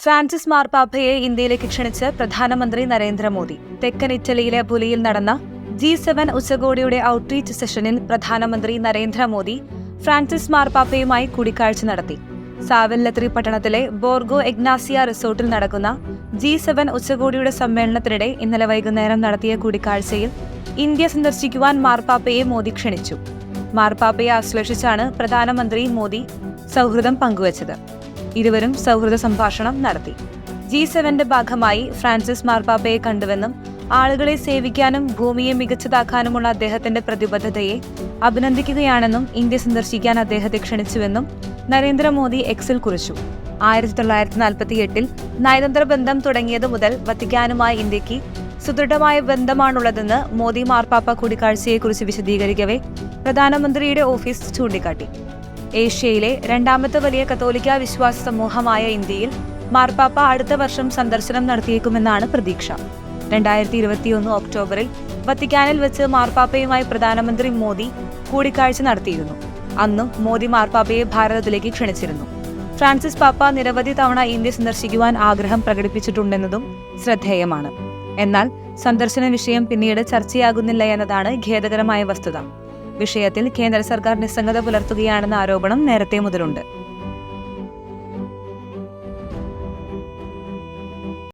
Francis മാർപ്പാപ്പയെ ഇന്ത്യയിലേക്ക് ക്ഷണിച്ച് പ്രധാനമന്ത്രി നരേന്ദ്രമോദി. തെക്കൻ ഇറ്റലിയിലെ പുലിയിൽ നടന്ന G7 ഉച്ചകോടിയുടെ ഔട്ട്റീച്ച് സെഷനിൽ പ്രധാനമന്ത്രി നരേന്ദ്രമോദി ഫ്രാൻസിസ് മാർപ്പാപ്പയുമായി കൂടിക്കാഴ്ച നടത്തി. സാവെല്ലത്രി പട്ടണത്തിലെ ബോർഗോ ഇഗ്നാസിയ റിസോർട്ടിൽ നടക്കുന്ന G7 ഉച്ചകോടിയുടെ സമ്മേളനത്തിനിടെ ഇന്നലെ വൈകുന്നേരം നടത്തിയ കൂടിക്കാഴ്ചയിൽ ഇന്ത്യ സന്ദർശിക്കുവാൻ മാർപ്പാപ്പയെ മോദി ക്ഷണിച്ചു. മാർപ്പാപ്പയെ ആശ്ലേഷിച്ചാണ് പ്രധാനമന്ത്രി മോദി സൗഹൃദം പങ്കുവച്ചത്. ഇരുവരും സൗഹൃദ സംഭാഷണം നടത്തി. G7 ഭാഗമായി ഫ്രാൻസിസ് മാർപ്പാപ്പയെ കണ്ടുവെന്നും ആളുകളെ സേവിക്കാനും ഭൂമിയെ മികച്ചതാക്കാനുമുള്ള അദ്ദേഹത്തിന്റെ പ്രതിബദ്ധതയെ അഭിനന്ദിക്കുകയാണെന്നും ഇന്ത്യ സന്ദർശിക്കാൻ അദ്ദേഹത്തെ ക്ഷണിച്ചുവെന്നും നരേന്ദ്രമോദി എക്സിൽ കുറിച്ചു. 1948 നയതന്ത്ര ബന്ധം തുടങ്ങിയതു മുതൽ വത്തിക്കാനുമായി ഇന്ത്യക്ക് സുദൃഢമായ ബന്ധമാണുള്ളതെന്ന് മോദി മാർപ്പാപ്പ കൂടിക്കാഴ്ചയെക്കുറിച്ച് വിശദീകരിക്കവെ പ്രധാനമന്ത്രിയുടെ ഓഫീസ് ചൂണ്ടിക്കാട്ടി. ഏഷ്യയിലെ രണ്ടാമത്തെ വലിയ കത്തോലിക്ക വിശ്വാസ സമൂഹമായ ഇന്ത്യയിൽ മാർപ്പാപ്പ അടുത്ത വർഷം സന്ദർശനം നടത്തിയേക്കുമെന്നാണ് പ്രതീക്ഷ. 2021 ഒക്ടോബറിൽ വത്തിക്കാനിൽ വെച്ച് മാർപ്പാപ്പയുമായി പ്രധാനമന്ത്രി മോദി കൂടിക്കാഴ്ച നടത്തിയിരുന്നു. അന്നും മോദി മാർപ്പാപ്പയെ ഭാരതത്തിലേക്ക് ക്ഷണിച്ചിരുന്നു. ഫ്രാൻസിസ് പാപ്പ നിരവധി തവണ ഇന്ത്യ സന്ദർശിക്കുവാൻ ആഗ്രഹം പ്രകടിപ്പിച്ചിട്ടുണ്ടെന്നതും ശ്രദ്ധേയമാണ്. എന്നാൽ സന്ദർശന വിഷയം പിന്നീട് ചർച്ചയാകുന്നില്ല എന്നതാണ് ഖേദകരമായ വസ്തുത. വിഷയത്തിൽ കേന്ദ്ര സർക്കാർ നിസ്സംഗത പുലർത്തുകയാണെന്ന ആരോപണം നേരത്തെ മുതലുണ്ട്.